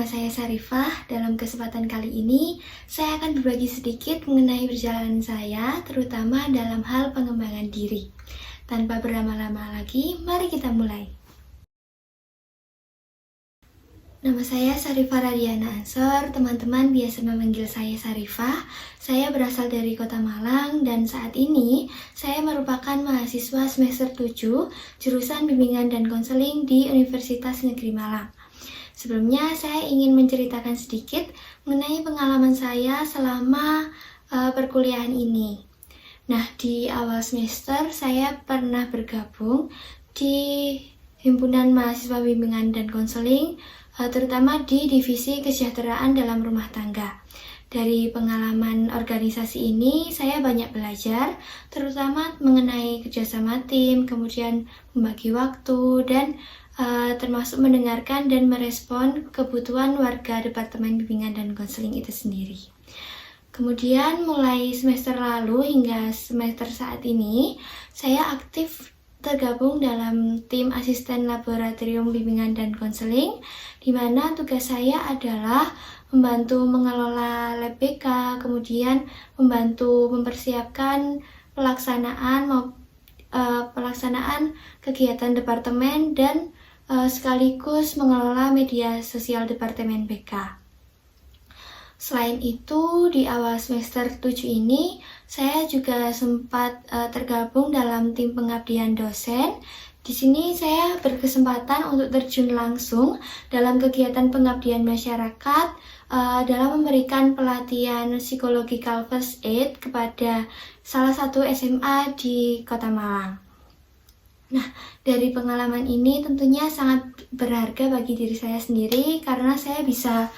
saya Sarifah. Dalam kesempatan kali ini, saya akan berbagi sedikit mengenai perjalanan saya, terutama dalam hal pengembangan diri. Tanpa berlama-lama lagi, mari kita mulai. Nama saya Sarifah Radiana Ansor, teman-teman biasa memanggil saya Sarifah. Saya berasal dari Kota Malang dan saat ini saya merupakan mahasiswa semester 7 jurusan Bimbingan dan Konseling di Universitas Negeri Malang. Sebelumnya saya ingin menceritakan sedikit mengenai pengalaman saya selama perkuliahan ini. Nah, di awal semester saya pernah bergabung di Himpunan Mahasiswa Bimbingan dan Konseling, terutama di Divisi Kesejahteraan dalam Rumah Tangga. Dari pengalaman organisasi ini, saya banyak belajar, terutama mengenai kerjasama tim, kemudian membagi waktu, dan termasuk mendengarkan dan merespon kebutuhan warga Departemen Bimbingan dan Konseling itu sendiri. Kemudian mulai semester lalu hingga semester saat ini, saya aktif tergabung dalam tim asisten laboratorium bimbingan dan konseling, di mana tugas saya adalah membantu mengelola lab BK, kemudian membantu mempersiapkan pelaksanaan kegiatan departemen dan sekaligus mengelola media sosial Departemen BK. Selain itu, di awal semester 7 ini, saya juga sempat tergabung dalam tim pengabdian dosen. Di sini saya berkesempatan untuk terjun langsung dalam kegiatan pengabdian masyarakat dalam memberikan pelatihan psychological first aid kepada salah satu SMA di Kota Malang. Nah, dari pengalaman ini tentunya sangat berharga bagi diri saya sendiri karena saya bisa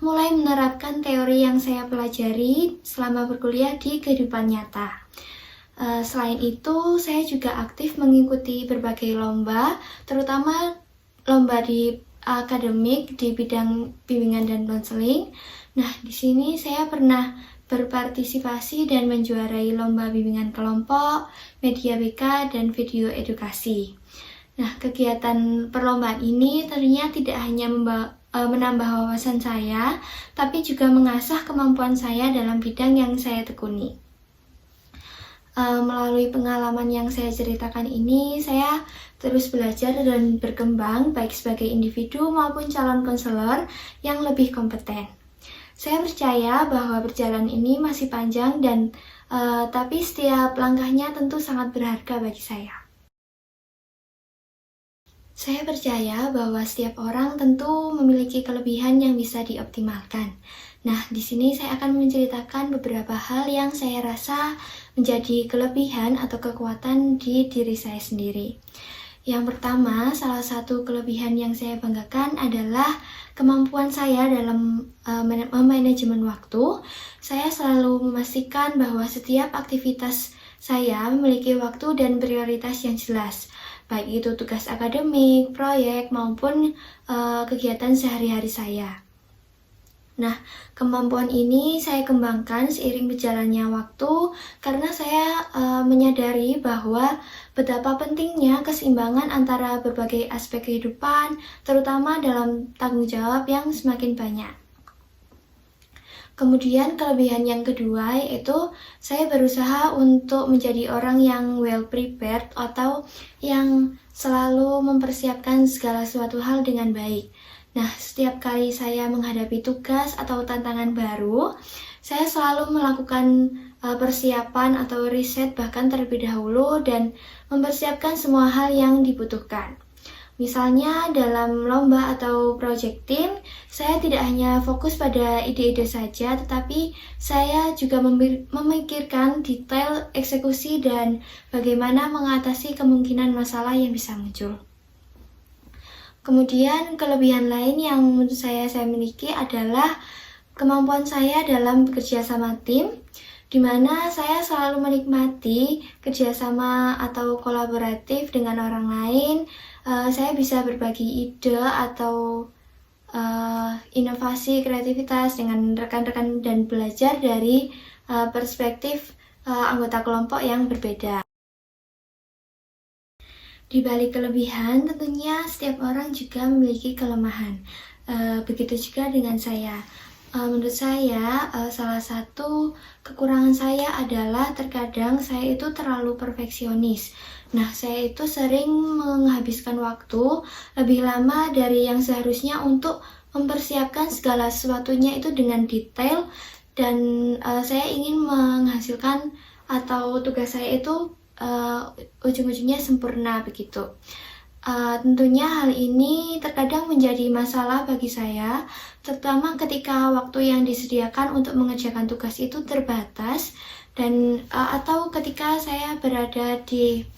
mulai menerapkan teori yang saya pelajari selama berkuliah di kehidupan nyata. Selain itu, saya juga aktif mengikuti berbagai lomba, terutama lomba di akademik di bidang bimbingan dan konseling. Nah, di sini saya pernah berpartisipasi dan menjuarai lomba bimbingan kelompok, media BK, dan video edukasi. Nah, kegiatan perlombaan ini tentunya tidak hanya menambah wawasan saya, tapi juga mengasah kemampuan saya dalam bidang yang saya tekuni. Melalui pengalaman yang saya ceritakan ini, saya terus belajar dan berkembang baik sebagai individu maupun calon konselor yang lebih kompeten. Saya percaya bahwa perjalanan ini masih panjang dan tapi setiap langkahnya tentu sangat berharga bagi saya. Saya percaya bahwa setiap orang tentu memiliki kelebihan yang bisa dioptimalkan. Nah, di sini saya akan menceritakan beberapa hal yang saya rasa menjadi kelebihan atau kekuatan di diri saya sendiri. Yang pertama, salah satu kelebihan yang saya banggakan adalah kemampuan saya dalam manajemen waktu. Saya selalu memastikan bahwa setiap aktivitas saya memiliki waktu dan prioritas yang jelas, baik itu tugas akademik, proyek, maupun kegiatan sehari-hari saya. Nah, kemampuan ini saya kembangkan seiring berjalannya waktu karena saya menyadari bahwa betapa pentingnya keseimbangan antara berbagai aspek kehidupan, terutama dalam tanggung jawab yang semakin banyak. Kemudian kelebihan yang kedua yaitu saya berusaha untuk menjadi orang yang well prepared atau yang selalu mempersiapkan segala sesuatu hal dengan baik. Nah, setiap kali saya menghadapi tugas atau tantangan baru, saya selalu melakukan persiapan atau riset bahkan terlebih dahulu dan mempersiapkan semua hal yang dibutuhkan. Misalnya dalam lomba atau project team, saya tidak hanya fokus pada ide-ide saja, tetapi saya juga memikirkan detail eksekusi dan bagaimana mengatasi kemungkinan masalah yang bisa muncul. Kemudian kelebihan lain yang menurut saya miliki adalah kemampuan saya dalam bekerja sama tim, di mana saya selalu menikmati kerjasama atau kolaboratif dengan orang lain. Saya bisa berbagi ide atau inovasi kreativitas dengan rekan-rekan dan belajar dari perspektif anggota kelompok yang berbeda. Di balik kelebihan, tentunya setiap orang juga memiliki kelemahan. Begitu juga dengan saya. Menurut saya, salah satu kekurangan saya adalah terkadang saya itu terlalu perfeksionis. Nah, saya itu sering menghabiskan waktu lebih lama dari yang seharusnya untuk mempersiapkan segala sesuatunya itu dengan detail, dan saya ingin menghasilkan atau tugas saya itu ujung-ujungnya sempurna begitu. Tentunya hal ini terkadang menjadi masalah bagi saya, terutama ketika waktu yang disediakan untuk mengerjakan tugas itu terbatas, dan atau ketika saya berada di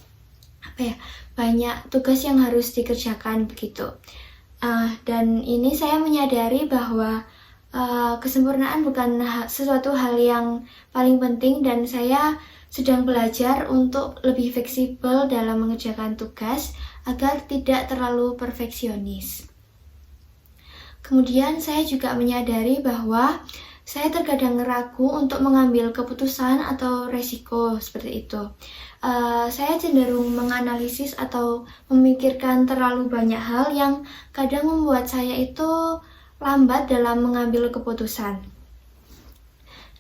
banyak tugas yang harus dikerjakan begitu. Dan ini saya menyadari bahwa kesempurnaan bukan sesuatu hal yang paling penting, dan saya sedang belajar untuk lebih fleksibel dalam mengerjakan tugas agar tidak terlalu perfeksionis. Kemudian saya juga menyadari bahwa saya terkadang ragu untuk mengambil keputusan atau resiko seperti itu. Saya cenderung menganalisis atau memikirkan terlalu banyak hal yang kadang membuat saya itu lambat dalam mengambil keputusan.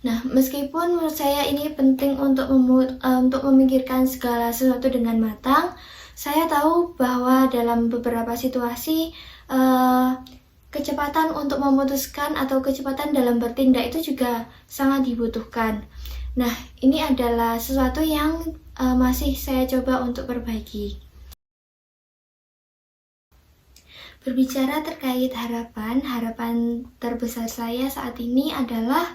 Nah, meskipun menurut saya ini penting untuk memikirkan segala sesuatu dengan matang, saya tahu bahwa dalam beberapa situasi kecepatan untuk memutuskan atau kecepatan dalam bertindak itu juga sangat dibutuhkan. Nah, ini adalah sesuatu yang masih saya coba untuk perbaiki. Berbicara terkait harapan terbesar saya saat ini adalah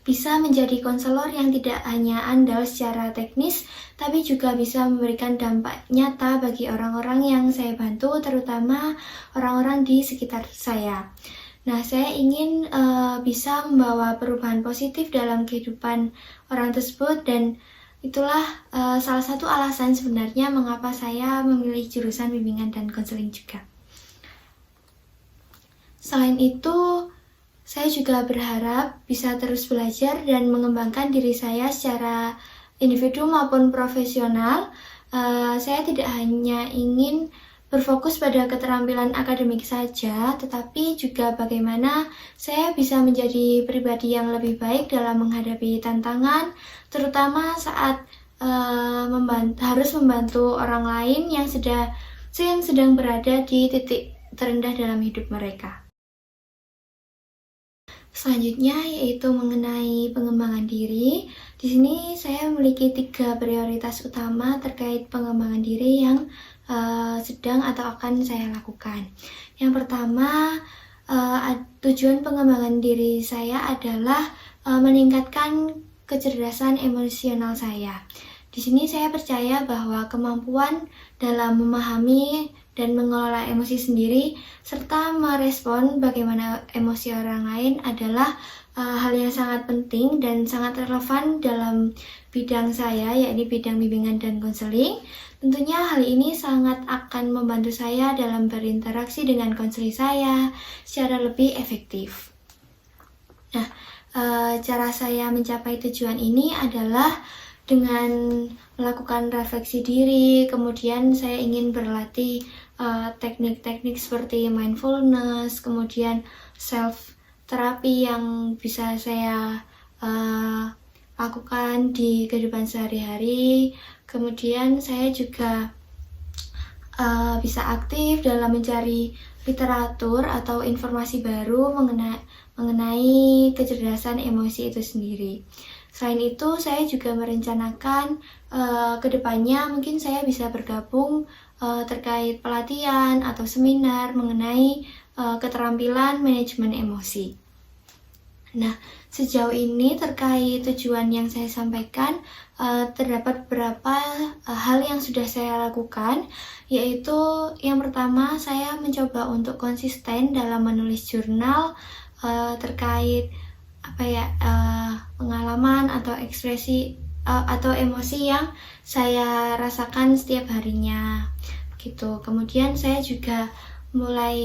bisa menjadi konselor yang tidak hanya andal secara teknis, tapi juga bisa memberikan dampak nyata bagi orang-orang yang saya bantu, terutama orang-orang di sekitar saya. Nah, saya ingin bisa membawa perubahan positif dalam kehidupan orang tersebut, dan itulah salah satu alasan sebenarnya mengapa saya memilih jurusan bimbingan dan konseling juga. Selain itu, saya juga berharap bisa terus belajar dan mengembangkan diri saya secara individu maupun profesional. Saya tidak hanya ingin berfokus pada keterampilan akademik saja, tetapi juga bagaimana saya bisa menjadi pribadi yang lebih baik dalam menghadapi tantangan, terutama saat harus membantu orang lain yang sedang berada di titik terendah dalam hidup mereka. Selanjutnya yaitu mengenai pengembangan diri. Di sini saya memiliki 3 prioritas utama terkait pengembangan diri yang sedang atau akan saya lakukan. Yang pertama, tujuan pengembangan diri saya adalah meningkatkan kecerdasan emosional saya. Di sini saya percaya bahwa kemampuan dalam memahami dan mengelola emosi sendiri serta merespon bagaimana emosi orang lain adalah hal yang sangat penting dan sangat relevan dalam bidang saya, yakni bidang bimbingan dan konseling. Tentunya hal ini sangat akan membantu saya dalam berinteraksi dengan konseling saya secara lebih efektif. Nah, cara saya mencapai tujuan ini adalah dengan melakukan refleksi diri, kemudian saya ingin berlatih teknik-teknik seperti mindfulness, kemudian self terapi yang bisa saya lakukan di kehidupan sehari-hari. Kemudian saya juga bisa aktif dalam mencari literatur atau informasi baru mengenai kecerdasan emosi itu sendiri. Selain itu, saya juga merencanakan kedepannya mungkin saya bisa bergabung terkait pelatihan atau seminar mengenai keterampilan manajemen emosi. Nah, sejauh ini terkait tujuan yang saya sampaikan, terdapat beberapa hal yang sudah saya lakukan, yaitu yang pertama saya mencoba untuk konsisten dalam menulis jurnal terkait pengalaman atau ekspresi atau emosi yang saya rasakan setiap harinya gitu. Kemudian saya juga mulai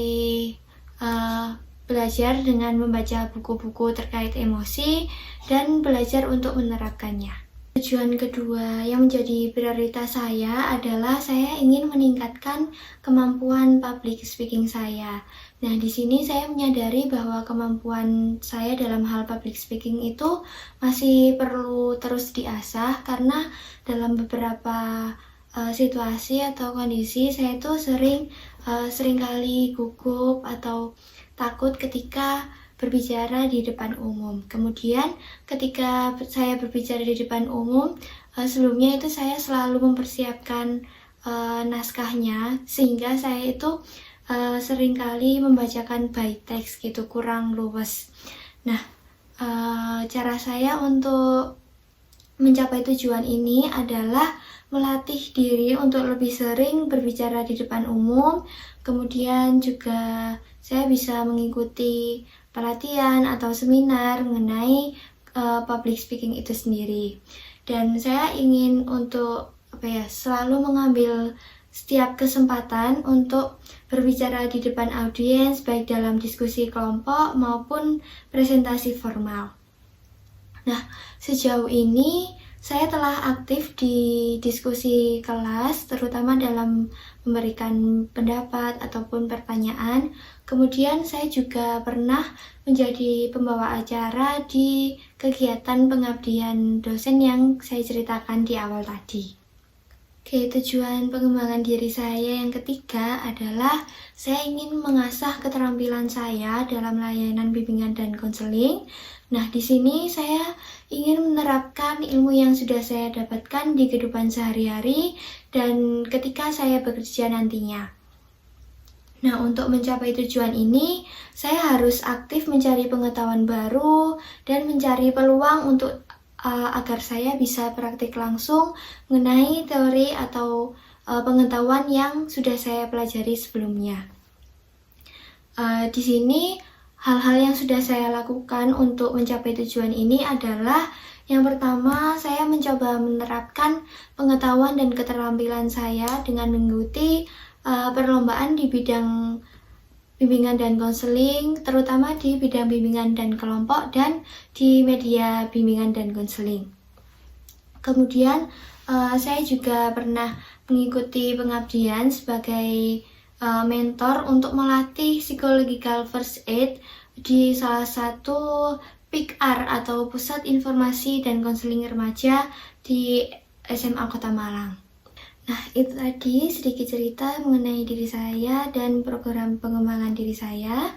belajar dengan membaca buku-buku terkait emosi dan belajar untuk menerapkannya. Tujuan kedua yang menjadi prioritas saya adalah saya ingin meningkatkan kemampuan public speaking saya. Nah, di sini saya menyadari bahwa kemampuan saya dalam hal public speaking itu masih perlu terus diasah karena dalam beberapa situasi atau kondisi saya itu seringkali gugup atau takut ketika berbicara di depan umum. Kemudian ketika saya berbicara di depan umum, sebelumnya itu saya selalu mempersiapkan naskahnya sehingga saya itu seringkali membacakan by text gitu, kurang luwes. Nah, cara saya untuk mencapai tujuan ini adalah melatih diri untuk lebih sering berbicara di depan umum. Kemudian juga saya bisa mengikuti pelatihan atau seminar mengenai public speaking itu sendiri. Dan saya ingin untuk selalu mengambil setiap kesempatan untuk berbicara di depan audiens, baik dalam diskusi kelompok maupun presentasi formal. Nah, sejauh ini saya telah aktif di diskusi kelas, terutama dalam memberikan pendapat ataupun pertanyaan. Kemudian saya juga pernah menjadi pembawa acara di kegiatan pengabdian dosen yang saya ceritakan di awal tadi. Oke, tujuan pengembangan diri saya yang ketiga adalah saya ingin mengasah keterampilan saya dalam layanan bimbingan dan konseling. Nah, di sini saya ingin menerapkan ilmu yang sudah saya dapatkan di kehidupan sehari-hari dan ketika saya bekerja nantinya. Nah, untuk mencapai tujuan ini, saya harus aktif mencari pengetahuan baru dan mencari peluang untuk agar saya bisa praktik langsung mengenai teori atau pengetahuan yang sudah saya pelajari sebelumnya. Di sini hal-hal yang sudah saya lakukan untuk mencapai tujuan ini adalah yang pertama, saya mencoba menerapkan pengetahuan dan keterampilan saya dengan mengikuti perlombaan di bidang bimbingan dan konseling, terutama di bidang bimbingan dan kelompok dan di media bimbingan dan konseling. Kemudian saya juga pernah mengikuti pengabdian sebagai mentor untuk melatih psychological first aid di salah satu PIKR atau Pusat Informasi dan Konseling Remaja di SMA Kota Malang. Nah, itu tadi sedikit cerita mengenai diri saya dan program pengembangan diri saya.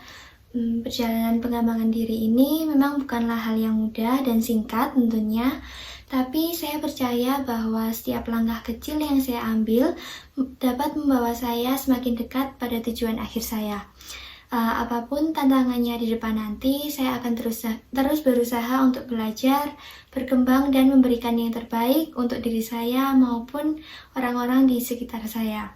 Perjalanan pengembangan diri ini memang bukanlah hal yang mudah dan singkat tentunya, tapi saya percaya bahwa setiap langkah kecil yang saya ambil dapat membawa saya semakin dekat pada tujuan akhir saya. Apapun tantangannya di depan nanti, saya akan terus berusaha untuk belajar, berkembang, dan memberikan yang terbaik untuk diri saya maupun orang-orang di sekitar saya.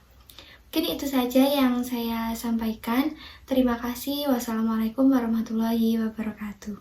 Mungkin itu saja yang saya sampaikan. Terima kasih. Wassalamualaikum warahmatullahi wabarakatuh.